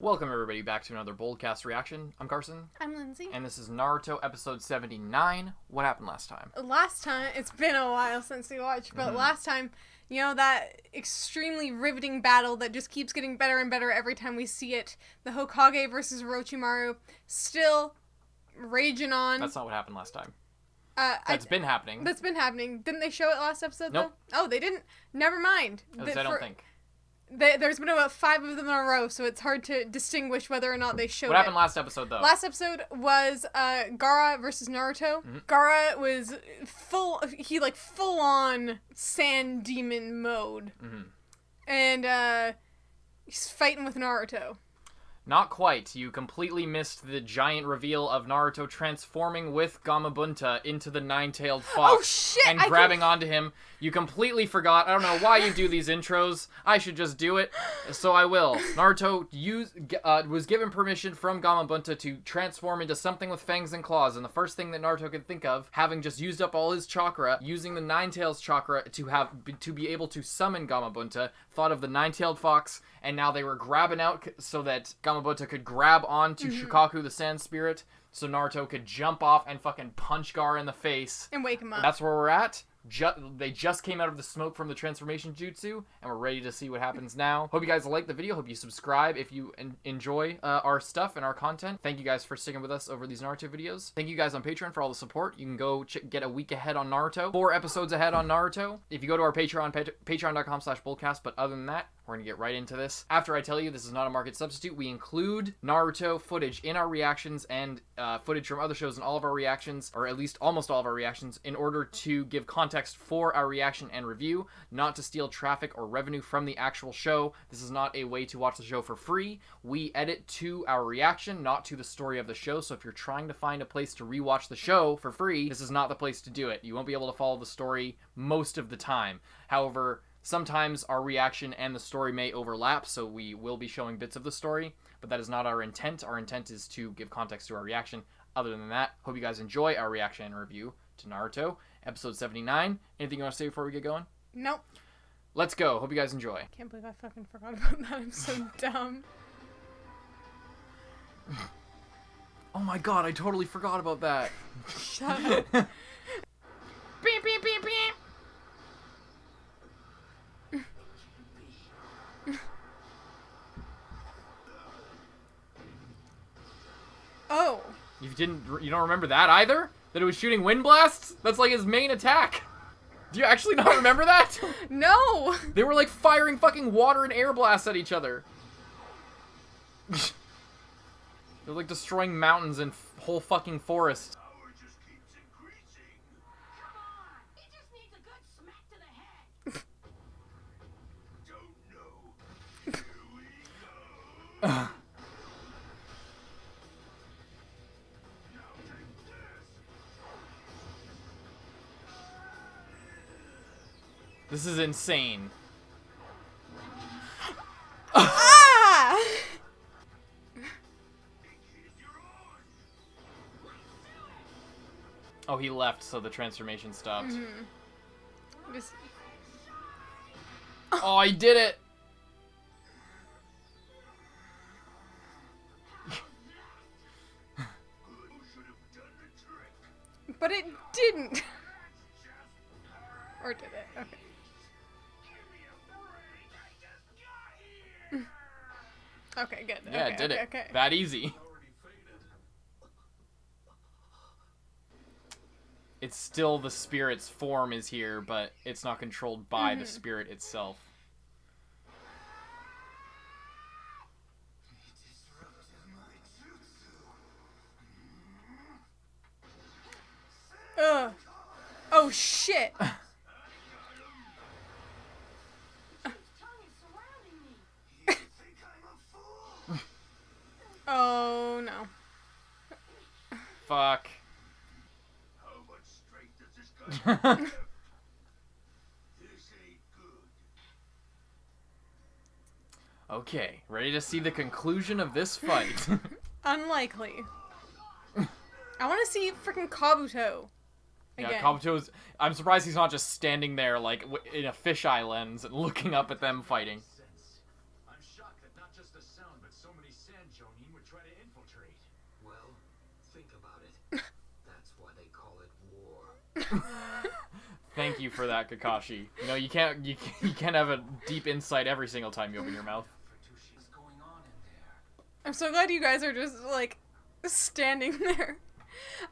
Welcome everybody back to another Boldcast reaction. I'm Carson. I'm Lindsay. And this is Naruto episode 79. What happened last time? Last time, it's been a while since we watched, but last time, you know, that extremely riveting battle that just keeps getting better and better every time we see it. The Hokage versus Orochimaru, still raging on. That's not what happened last time. That's been happening. That's been happening. Didn't they show it last episode, Nope. though? Oh, they didn't? Never mind. I don't think. There's been about 5 of them in a row, so it's hard to distinguish whether or not they showed it. What happened last episode, though? Last episode was Gaara versus Naruto. Gaara was full on sand demon mode. And he's fighting with Naruto. Not quite. You completely missed the giant reveal of Naruto transforming with Gamabunta into the nine-tailed fox. Oh, shit! And grabbing onto him. You completely forgot. I don't know why you do these intros. I should just do it, so I will. Naruto was given permission from Gamabunta to transform into something with fangs and claws, and the first thing that Naruto could think of, having just used up all his chakra, using the Nine-Tails chakra to be able to summon Gamabunta, thought of the nine-tailed fox, and now they were grabbing out so that Gamabunta could grab onto Shukaku, the sand spirit, so Naruto could jump off and fucking punch Gaara in the face. And wake him up. That's where we're at. They just came out of the smoke from the transformation jutsu, and we're ready to see what happens now. Hope you guys like the video. Hope you subscribe if you enjoy our stuff and our content. Thank you guys for sticking with us over these Naruto videos. Thank you guys on Patreon for all the support. You can go get a week ahead on Naruto, 4 episodes ahead on Naruto. If you go to our Patreon, patreon.com/boldcast. But other than that, we're going to get right into this. After I tell you this is not a market substitute, we include Naruto footage in our reactions and footage from other shows in all of our reactions, or at least almost all of our reactions, in order to give context for our reaction and review, not to steal traffic or revenue from the actual show. This is not a way to watch the show for free. We edit to our reaction, not to the story of the show, so if you're trying to find a place to rewatch the show for free, this is not the place to do it. You won't be able to follow the story most of the time. However, sometimes our reaction and the story may overlap, so we will be showing bits of the story, but that is not our intent. Our intent is to give context to our reaction. Other than that, hope you guys enjoy our reaction and review to Naruto, episode 79. Anything you want to say before we get going? Nope. Let's go. Hope you guys enjoy. Can't believe I fucking forgot about that. I'm so dumb. Oh my god, I totally forgot about that. Shut up. Beep, beep, beep, beep. Oh. You don't remember that either? That it was shooting wind blasts? That's like his main attack. Do you actually not remember that? No. They were like firing fucking water and air blasts at each other. They're like destroying mountains and whole fucking forests. Power just keeps increasing. Come on, he just needs a good smack to the head. Don't know. Here we go. Now take this. This is insane. Ah! Oh, he left, so the transformation stopped. Just... Oh, I did it! But it didn't. Or did it? Okay. Okay, good. Yeah, okay, it did okay, it. Okay. That easy. It's still the spirit's form is here, but it's not controlled by the spirit itself. Ugh. Oh shit. Oh no. Fuck. How much strength does this guy have? This ain't good. Okay, ready to see the conclusion of this fight. Unlikely. I want to see freaking Kabuto. Again. Yeah, Kabuto's... I'm surprised he's not just standing there, like, in a fisheye lens and looking up at them fighting. I'm shocked that not just the sound, but so many sand understand Jonin would try to infiltrate. Well, think about it. That's why they call it war. Thank you for that, Kakashi. You know, you can't have a deep insight every single time you open your mouth. What's going on in there? I'm so glad you guys are just, like, standing there.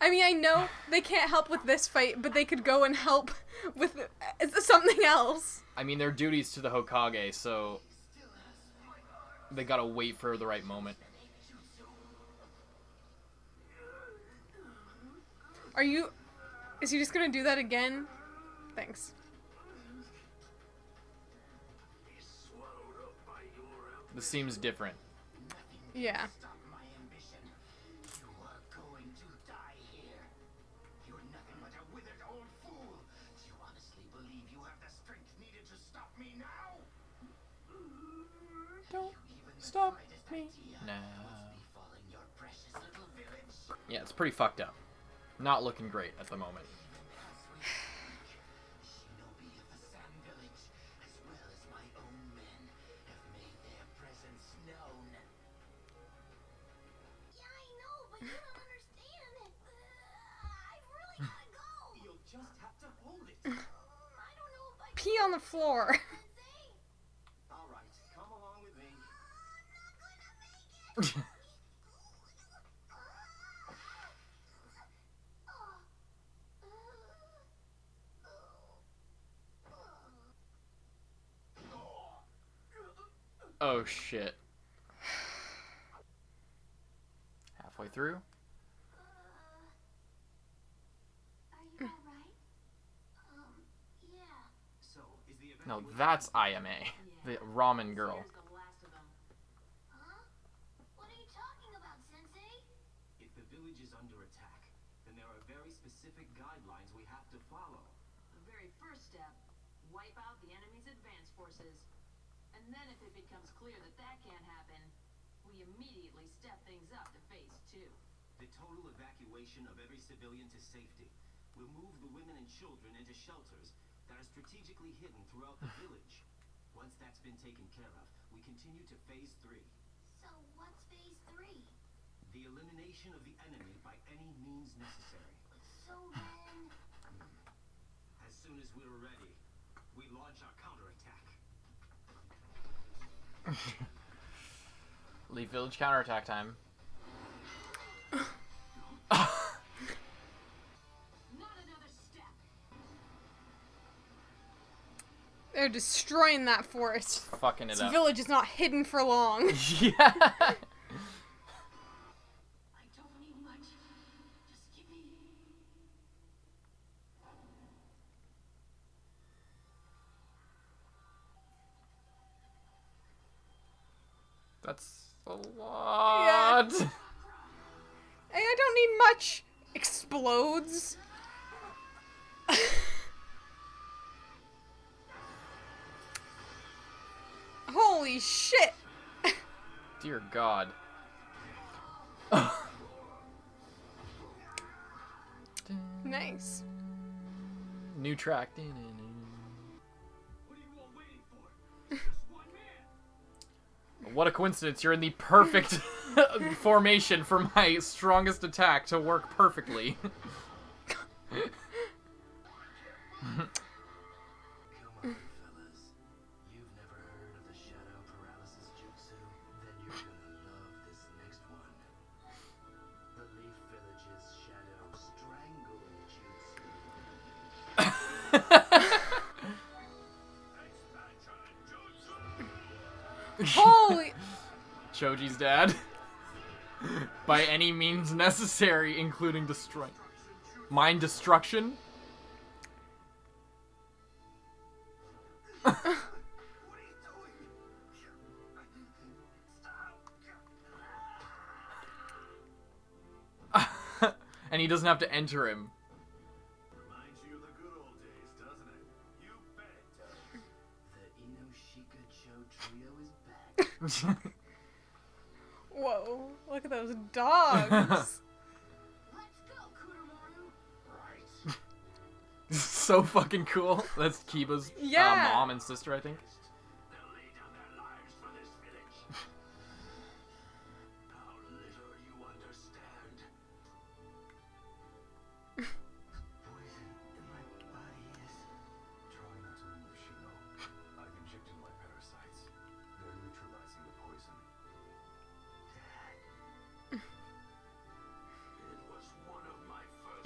I mean, I know they can't help with this fight, but they could go and help with something else. I mean, they're duties to the Hokage, so they gotta wait for the right moment. Is he just gonna do that again? Thanks. This seems different. Yeah. Stop my ambition. You are going to die here. You're nothing but a withered old fool. Do you honestly believe you have the strength needed to stop me now? Don't Even the stop slightest me idea now. what's befalling your precious little village? Yeah, it's pretty fucked up. Not looking great at the moment. Shinobi of the Sand Village, as well as my own men, have made their presence known. Yeah, I know, but you don't understand. I really gotta go. You'll just have to hold it. I don't know if I can, Pee on the floor. Sensei. All right, come along with me. I'm not gonna make it. Oh shit. Halfway through? Are you alright? Yeah. So, is the No, evacuation that's IMA. The ramen girl. Huh? What are you talking about, Sensei? If the village is under attack, then there are very specific guidelines we have to follow. The very first step, wipe out the enemy's advance forces. And then if it becomes clear that that can't happen, we immediately step things up to phase 2. The total evacuation of every civilian to safety. We'll move the women and children into shelters that are strategically hidden throughout the village. Once that's been taken care of, we continue to phase 3. So what's phase 3? The elimination of the enemy by any means necessary. So then... As soon as we're ready, we launch our counterattack. Leave village counterattack time. Not another step. They're destroying that forest. Fucking it This up. village is not hidden for long. Yeah. I don't need much. Just give me... That's a lot. Hey, I don't need much. Explodes. Holy shit. Dear God. Nice. New track. What are you all waiting for? Just one man! What a coincidence. You're in the perfect formation for my strongest attack to work perfectly. Come on, fellas. You've never heard of the shadow paralysis jutsu? Then you're gonna love this next one. The Leaf Village's shadow strangle jutsu. Holy. Choji's dad. By any means necessary, including destroy. Mind destruction? What are you doing? Stop! And he doesn't have to enter him. Reminds you of the good old days, doesn't it? You bet it does. The Inoshika Cho trio is back. Whoa. Look at those dogs. Let's go, Kurumaru. Right. So fucking cool. That's Kiba's Yeah. mom and sister, I think. They'll lay down their lives for this village.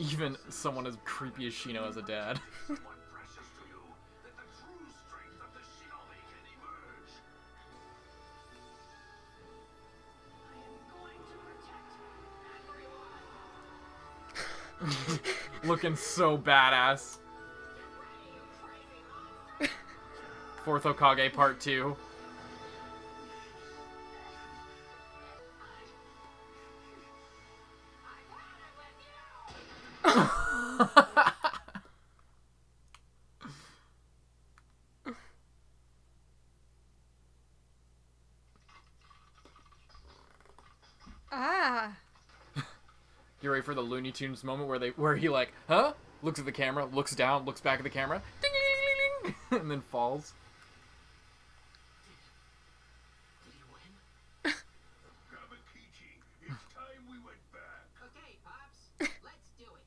Even someone as creepy as Shino as a dad. Someone precious to you, that the true strength of the shinobi can emerge. I am going to protect everyone. Looking so badass. Get ready, you crazy monster! Fourth Hokage Part 2. I've had it with you! Ah. You ready for the Looney Tunes moment where he like, huh? Looks at the camera, looks down, looks back at the camera, ding, ding, ding, ding, ding, and then falls. Did he win? Kamakichi, it's time we went back. Okay, Pops, let's do it.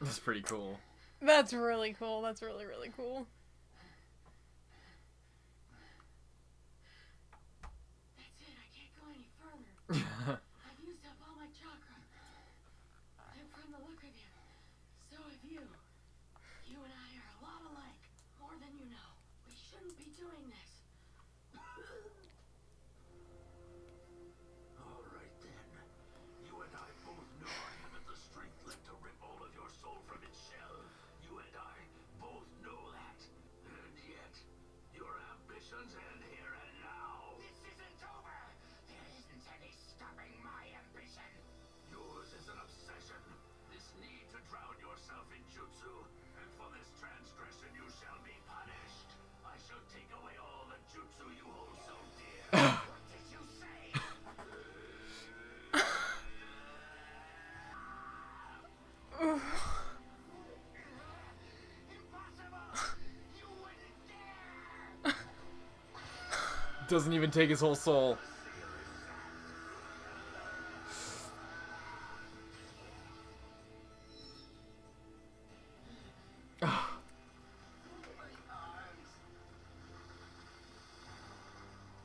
That's pretty cool. That's really cool. That's really, really cool. That's it, I can't go any further. I've used up all my chakra. And from the look of you, so have you. You and I are a lot alike, more than you know. We shouldn't be doing this. All right then. You and I both know I haven't the strength left to rip all of your soul from its shell. You and I both know that. And yet, your ambitions end here and now. This isn't over. There isn't any stopping my ambition. Yours is an obsession. This need to drown yourself in jutsu. And for this transgression you shall be punished. I shall take away all the jutsu you hold so dear. What did you say? Impossible! You wouldn't dare! Doesn't even take his whole soul.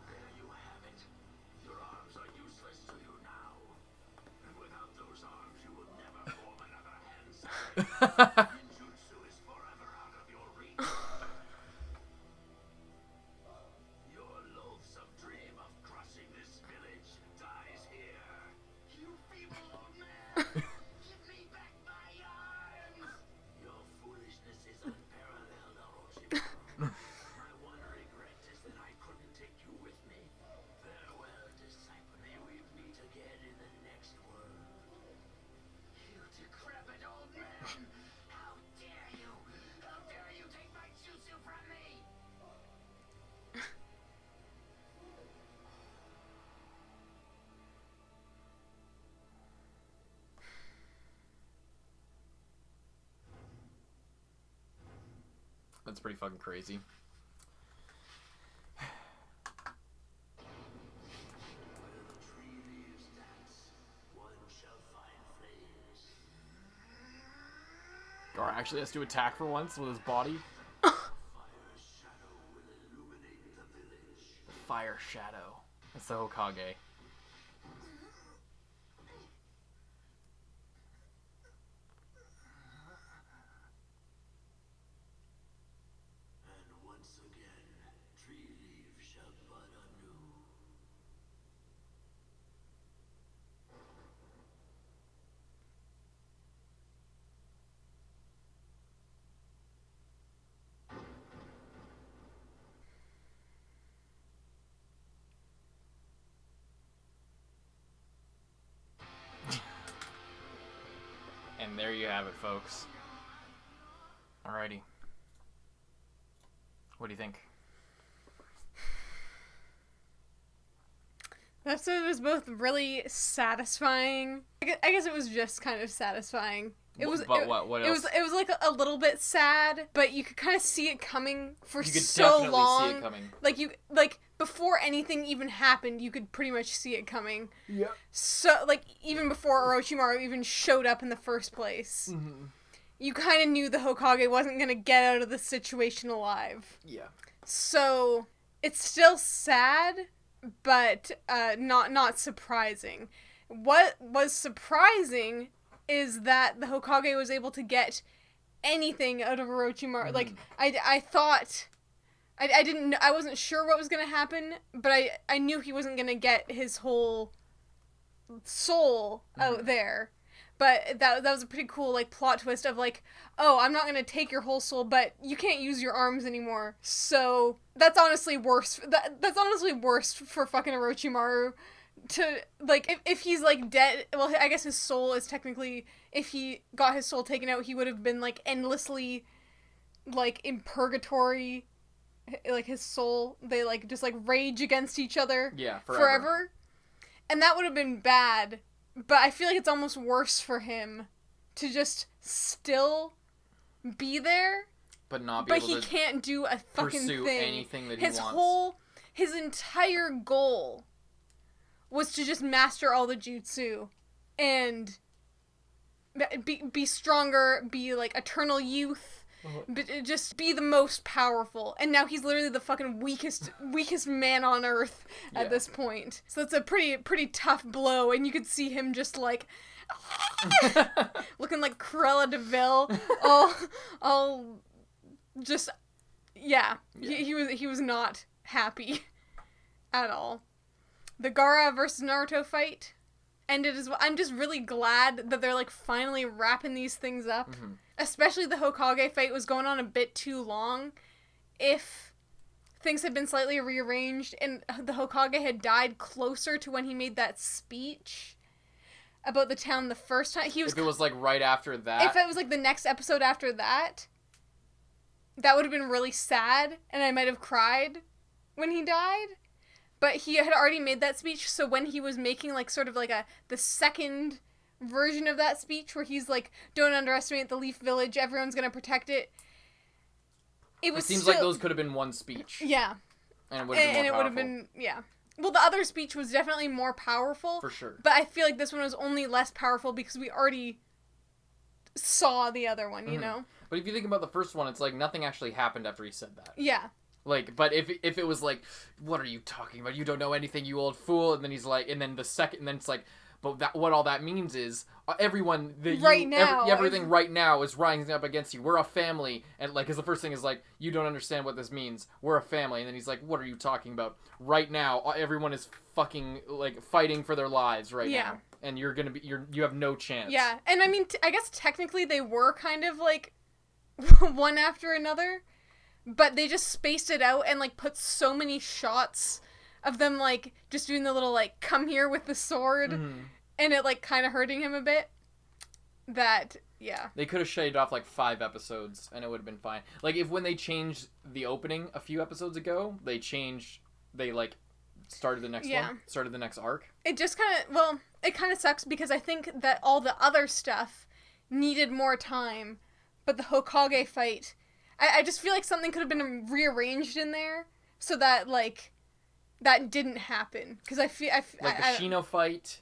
There you have it. Your arms are useless to you now. And without those arms, you will never form another hand sign. Ninjutsu is forever out of your reach. Your loathsome dream of crushing this village dies here. You feeble old man! Give me back my arms! Your foolishness is unparalleled, Orochimaru. My one regret is that I couldn't take you with me. Farewell, disciple. May we meet again in the next world. You decrepit old man! How dare you! How dare you take my jutsu from me! That's pretty fucking crazy. Where the tree leaves dance, one shall find flames. Gaara actually has to attack for once with his body. Fire's shadow will illuminate the village. Fire Shadow. That's the Hokage. And once again, tree leaves shall bud anew. And there you have it, folks. Alrighty. What do you think? That episode was both really satisfying. I guess it was just kind of satisfying. It was. But what It else? was. It was like a little bit sad, but you could kind of see it coming for You could so definitely long. see it coming. Like before anything even happened, you could pretty much see it coming. Yep. So even before Orochimaru even showed up in the first place. Mm-hmm. you kind of knew the Hokage wasn't going to get out of the situation alive. Yeah. So it's still sad, but not surprising. What was surprising is that the Hokage was able to get anything out of Orochimaru. Mm-hmm. Like, I thought... I wasn't sure what was going to happen, but I knew he wasn't going to get his whole soul out there. But that was a pretty cool, like, plot twist of, like, oh, I'm not going to take your whole soul, but you can't use your arms anymore. So that's honestly worse. That's honestly worse for fucking Orochimaru. To, like, if he's, like, dead, well, I guess his soul is technically, if he got his soul taken out, he would have been, like, endlessly, like, in purgatory. Like, his soul, they, like, just, like, rage against each other. Yeah, forever. And that would have been bad, but I feel like it's almost worse for him to just still be there, but not be but able he to can't do a fucking pursue thing. anything that he wants. His entire goal was to just master all the jutsu and be stronger, be, like, eternal youth. Just be the most powerful, and now he's literally the fucking weakest man on earth at this point. So it's a pretty tough blow, and you could see him just like looking like Cruella de Vil, all just He was not happy at all. The Gaara versus Naruto fight ended as well. I'm just really glad that they're, like, finally wrapping these things up. Mm-hmm. Especially the Hokage fight was going on a bit too long. If things had been slightly rearranged and the Hokage had died closer to when he made that speech about the town the first time, if it was, like, right after that. If it was, like, the next episode after that, that would have been really sad, and I might have cried when he died. But he had already made that speech, so when he was making, like, sort of like the second version of that speech where he's like, don't underestimate the Leaf Village, everyone's gonna protect it. It seems like those could have been one speech. Yeah. And it would have been more would have been, yeah. Well, the other speech was definitely more powerful. For sure. But I feel like this one was only less powerful because we already saw the other one, you know? But if you think about the first one, it's like nothing actually happened after he said that. Yeah. Like, but if it was like, what are you talking about? You don't know anything, you old fool. And then he's like, and then the second, and then it's like, but what all that means is everyone everything right now is rising up against you. We're a family, and like, because the first thing is like, you don't understand what this means. We're a family, and then he's like, what are you talking about? Right now, everyone is fucking like fighting for their lives right now, and you have no chance. Yeah, and I mean, I guess technically they were kind of like one after another, but they just spaced it out and like put so many shots of them, like, just doing the little, like, come here with the sword, and it, like, kind of hurting him a bit, that, yeah. They could have shaved off, like, 5 episodes, and it would have been fine. Like, if when they changed the opening a few episodes ago, they, like, started the next one, started the next arc. It just kind of, well, it kind of sucks, because I think that all the other stuff needed more time, but the Hokage fight, I just feel like something could have been rearranged in there, so that, like, that didn't happen, because I feel like the Shino fight,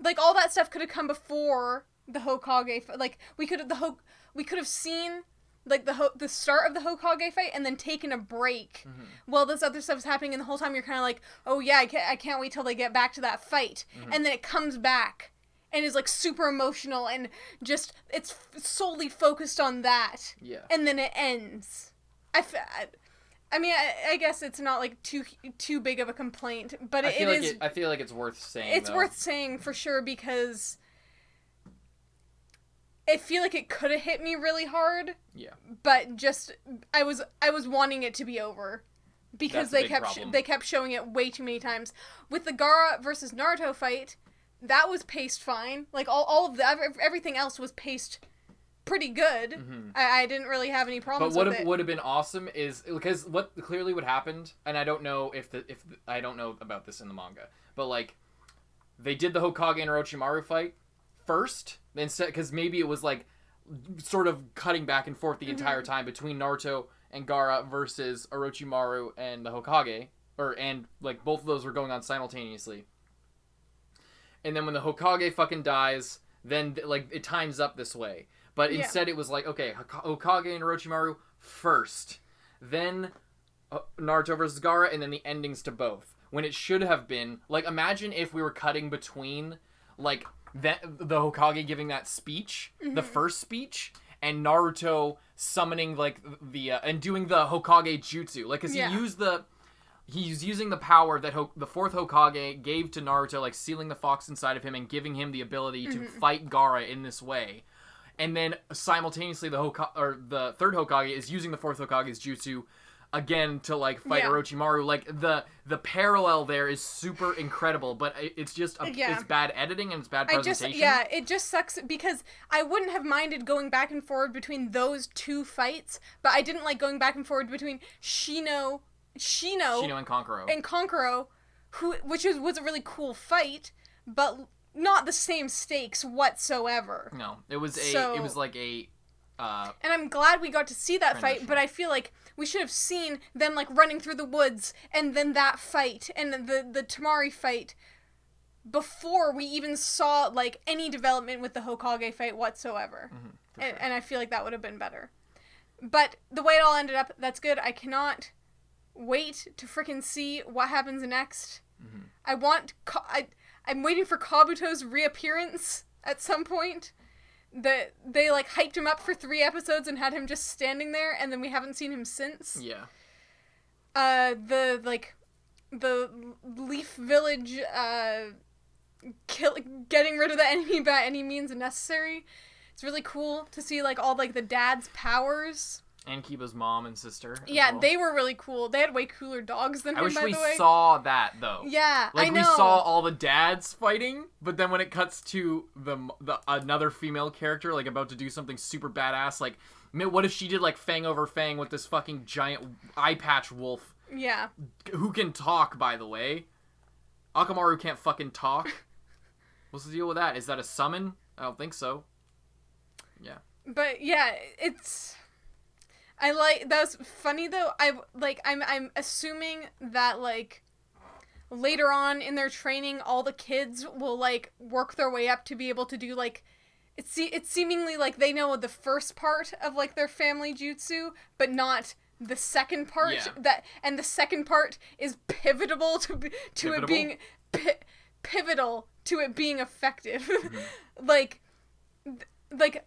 like all that stuff could have come before the Hokage fight. Like we could have seen like the start of the Hokage fight and then taken a break while this other stuff's happening, and the whole time you're kind of like, oh yeah, I can't wait till they get back to that fight, and then it comes back and is like super emotional and just it's solely focused on that, and then it ends. I mean, I guess it's not, like, too big of a complaint, but it is... I feel like it's worth saying, It's worth saying, for sure, because I feel like it could have hit me really hard. Yeah. But just, I was wanting it to be over. Because they kept showing it way too many times. With the Gaara versus Naruto fight, that was paced fine. Like, all of everything else was paced pretty good. I didn't really have any problems with it. But what would have been awesome is, because what happened, and I don't know I don't know about this in the manga, but like they did the Hokage and Orochimaru fight first, instead, because maybe it was like sort of cutting back and forth the entire time between Naruto and Gaara versus Orochimaru and the Hokage, and like both of those were going on simultaneously. And then when the Hokage fucking dies, then like it times up this way. But Yeah. instead it was like, okay, Hokage and Orochimaru first, then Naruto versus Gaara, and then the endings to both. When it should have been, like, imagine if we were cutting between, like, the Hokage giving that speech, the first speech, and Naruto summoning, like, and doing the Hokage jutsu. Like, because he's using the power that the fourth Hokage gave to Naruto, like, sealing the fox inside of him and giving him the ability to fight Gaara in this way. And then simultaneously the third Hokage is using the fourth Hokage's jutsu again to, like, fight Orochimaru. Like, the parallel there is super incredible, but it's just it's bad editing and it's bad presentation. It just sucks because I wouldn't have minded going back and forward between those two fights, but I didn't like going back and forward between Shino and Kankuro, which was a really cool fight, but not the same stakes whatsoever. No, it was like a and I'm glad we got to see that fight, but I feel like we should have seen them, like, running through the woods, and then that fight, and the Tamari fight, before we even saw, like, any development with the Hokage fight whatsoever. And I feel like that would have been better. But the way it all ended up, that's good. I cannot wait to frickin' see what happens next. I'm waiting for Kabuto's reappearance at some point. They like hyped him up for 3 episodes and had him just standing there, and then we haven't seen him since. Yeah. The Leaf Village getting rid of the enemy by any means necessary. It's really cool to see, like, all, like, the dad's powers. And Kiba's mom and sister. Yeah, well. They were really cool. They had way cooler dogs than him, by the way. I wish we saw that, though. Yeah, like, I know. we saw all the dads fighting, but then when it cuts to the another female character, like, about to do something super badass, like, what if she did, like, fang over fang with this fucking giant eye patch wolf? Yeah. Who can talk, by the way. Akamaru can't fucking talk. What's the deal with that? Is that a summon? I don't think so. Yeah. But, yeah, it's... that was funny, though. I'm assuming that, like, later on in their training, all the kids will, like, work their way up to be able to do, like, it's seemingly like they know the first part of, like, their family jutsu, but not the second part. Yeah. And the second part is pivotal to it being pivotal to it being effective. like,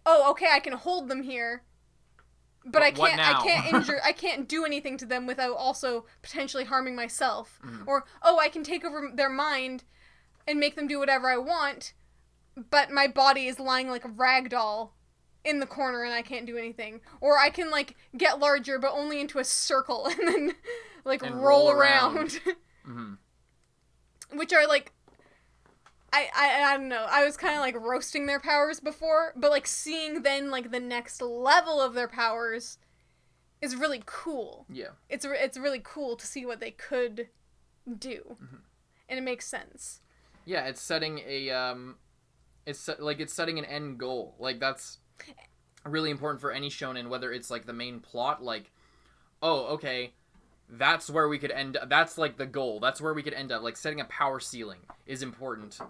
oh, okay, I can hold them here. But I can't do anything to them without also potentially harming myself. Or, oh, I can take over their mind and make them do whatever I want, but my body is lying like a rag doll in the corner and I can't do anything. Or I can, like, get larger, but only into a circle and then, like, roll around. Which are, like, I don't know. I was kind of, like, roasting their powers before, but, like, seeing then, like, the next level of their powers is really cool. Yeah. It's really cool to see what they could do. And it makes sense. Yeah, it's setting it's setting an end goal. Like, that's really important for any shonen, whether it's, like, the main plot, like, oh, okay, that's where we could end. That's, like, the goal. That's where we could end up. Like, setting a power ceiling is important.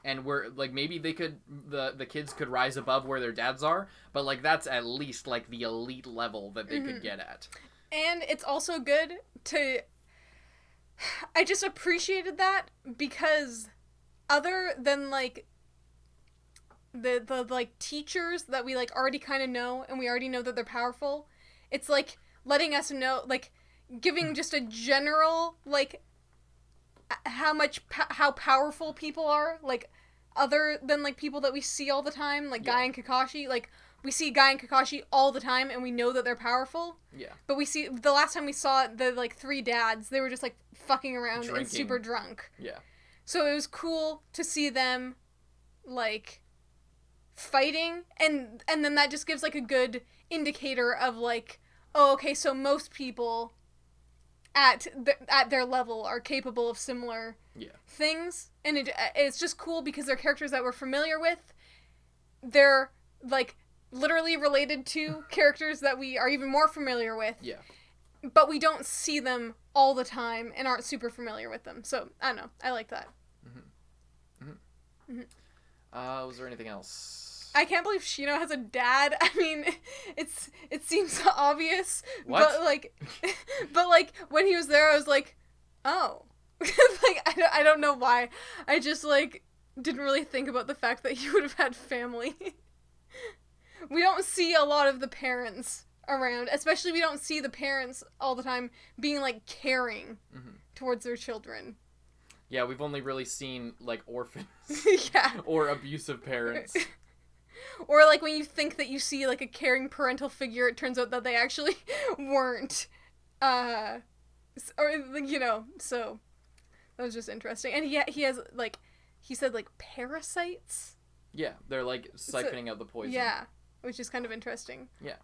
And we're, like, maybe they could, the kids could rise above where their dads are, but, like, that's at least, like, the elite level that they could get at. And it's also good to, I just appreciated that because other than, like, the like, teachers that we, like, already kind of know, and we already know that they're powerful, it's, like, letting us know, like, giving just a general, like, how powerful people are, like, other than, like, people that we see all the time, like Guy and Kakashi. Like, we see Guy and Kakashi all the time, and we know that they're powerful. Yeah. But we see, the last time we saw the, like, 3 dads, they were just, like, fucking around and super drunk. Yeah. So it was cool to see them, like, fighting, and then that just gives, like, a good indicator of, like, oh, okay, so most people at their level are capable of similar things, and it's just cool because they're characters that we're familiar with. They're, like, literally related to characters that we are even more familiar with. Yeah. But we don't see them all the time and aren't super familiar with them. So, I don't know. I like that. Was there anything else? I can't believe Shino has a dad. I mean, it seems obvious, What? but like when he was there, I was like, oh, like I don't know why. I just like didn't really think about the fact that he would have had family. We don't see a lot of the parents around, especially we don't see the parents all the time being like caring towards their children. Yeah, we've only really seen like orphans Yeah. or abusive parents. Or like when you think that you see like a caring parental figure, it turns out that they actually weren't. Or you know, so that was just interesting. And he has like he said like parasites. Yeah, they're like siphoning out the poison. Yeah, which is kind of interesting. Yeah.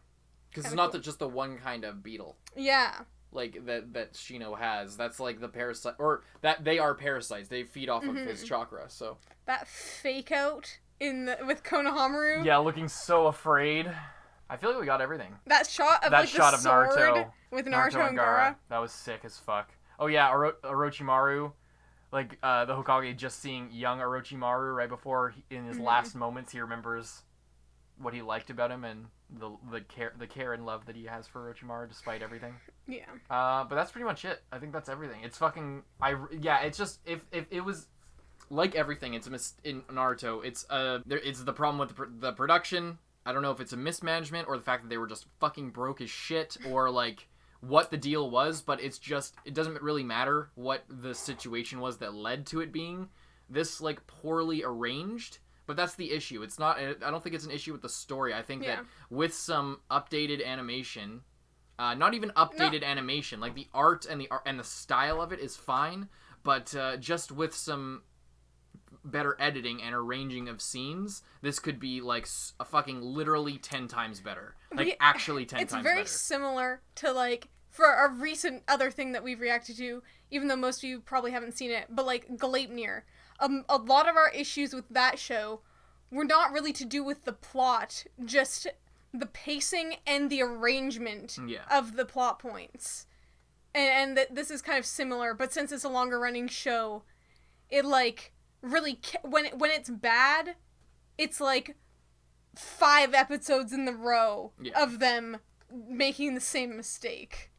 Because it's Kinda not cool. just the one kind of beetle. Yeah. Like that Shino has. That's like the parasite, or that they are parasites. They feed off of his chakra. So That fake out with Konohamaru. yeah, looking so afraid. I feel like we got everything. That shot of That like shot the of sword Naruto with Naruto and Gaara. That was sick as fuck. Oh yeah, Orochimaru, like the Hokage just seeing young Orochimaru right before in his last moments, he remembers what he liked about him and the care and love that he has for Orochimaru despite everything. Yeah. But that's pretty much it. I think that's everything. It's fucking it's just if it was like everything, it's in Naruto. It's the problem with the production. I don't know if it's a mismanagement or the fact that they were just fucking broke as shit or like what the deal was, but it doesn't really matter what the situation was that led to it being this like poorly arranged. But that's the issue. It's not. I don't think it's an issue with the story. I think that with some updated animation, not even updated animation, like the art and the style of it is fine, but just with some better editing and arranging of scenes, this could be like a fucking literally 10 times better. Like actually 10 times better. It's very similar to like for a recent other thing that we've reacted to, even though most of you probably haven't seen it, but like Gleipnir. A lot of our issues with that show were not really to do with the plot, just the pacing and the arrangement of the plot points. And this is kind of similar, but since it's a longer running show, it like really when it's bad, it's like 5 episodes in the row of them making the same mistake.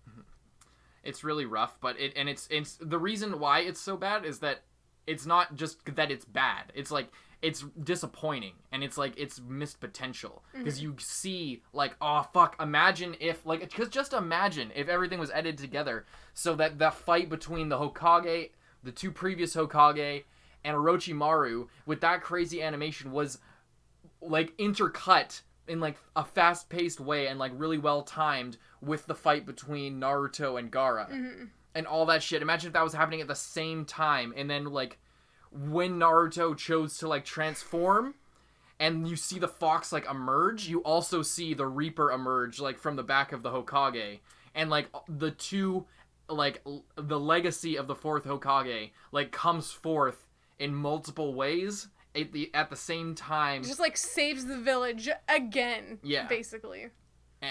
It's really rough, but it's the reason why it's so bad is that it's not just that it's bad. It's like it's disappointing and it's like it's missed potential because you see like, oh fuck, imagine if like, because just imagine if everything was edited together so that the fight between the Hokage, the 2 previous Hokage, and Orochimaru with that crazy animation was like intercut in like a fast-paced way and like really well timed with the fight between Naruto and Gaara and all that shit. Imagine if that was happening at the same time, and then like when Naruto chose to like transform and you see the fox like emerge, you also see the Reaper emerge like from the back of the Hokage, and like the two like the legacy of the 4th Hokage like comes forth in multiple ways at the same time. Just like saves the village again. Yeah. Basically.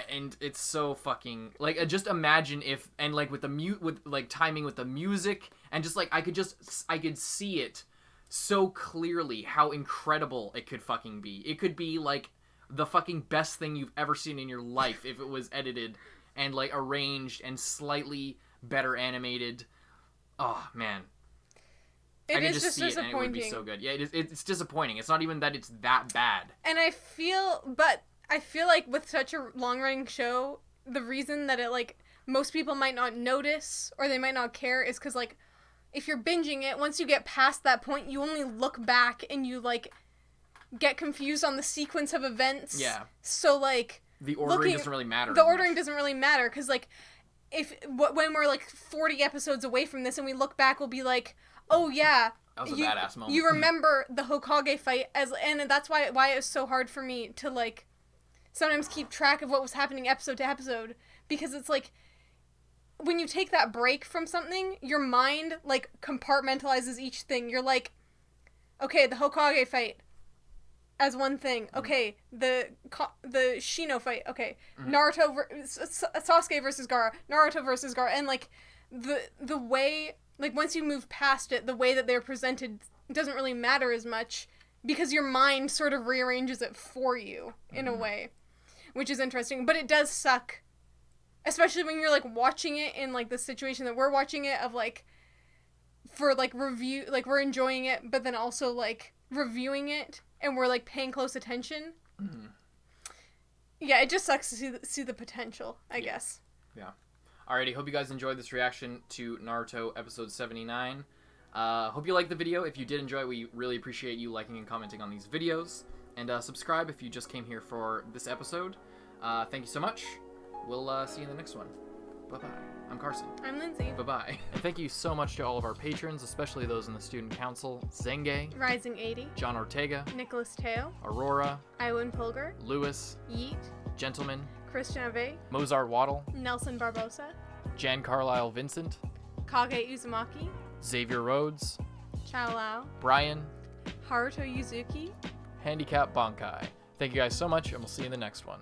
And it's so fucking like, just imagine if, and like with with like timing with the music and just like I could see it so clearly how incredible it could fucking be. It could be like the fucking best thing you've ever seen in your life if it was edited and like arranged and slightly better animated. Oh man. I could just see it and it would be so good. Yeah, it's disappointing. It's not even that it's that bad. And I feel like with such a long-running show, the reason that it, like, most people might not notice or they might not care is because, like, if you're binging it, once you get past that point, you only look back and you, like, get confused on the sequence of events. Yeah. So, like... The ordering doesn't really matter. The ordering doesn't really matter because, like, when we're, like, 40 episodes away from this and we look back, we'll be like... Oh yeah, that was a badass moment. You remember the Hokage fight and that's why it was so hard for me to like sometimes keep track of what was happening episode to episode, because it's like when you take that break from something, your mind like compartmentalizes each thing. You're like, okay, the Hokage fight as one thing. Okay, the Shino fight. Okay, Naruto Sasuke versus Gaara, Naruto versus Gaara, and like the way. Like, once you move past it, the way that they're presented doesn't really matter as much, because your mind sort of rearranges it for you in a way, which is interesting. But it does suck, especially when you're like watching it in like the situation that we're watching it of like for like review, like we're enjoying it, but then also like reviewing it and we're like paying close attention. Yeah, it just sucks to see the potential, I guess. Yeah. Alrighty, hope you guys enjoyed this reaction to Naruto episode 79. Hope you liked the video. If you did enjoy it, we really appreciate you liking and commenting on these videos. And subscribe if you just came here for this episode. Thank you so much. We'll see you in the next one. Bye-bye. I'm Carson. I'm Lindsay. Bye-bye. And thank you so much to all of our patrons, especially those in the Student Council. Zenge, Rising 80, John Ortega, Nicholas Teo, Aurora, Iwan Polgar, Lewis, Yeet, Gentleman, Christian Ave, Mozart Waddle, Nelson Barbosa, Jan Carlisle Vincent, Kage Uzumaki, Xavier Rhodes, Chao Lao, Brian, Haruto Yuzuki. Handicap Bankai. Thank you guys so much, and we'll see you in the next one.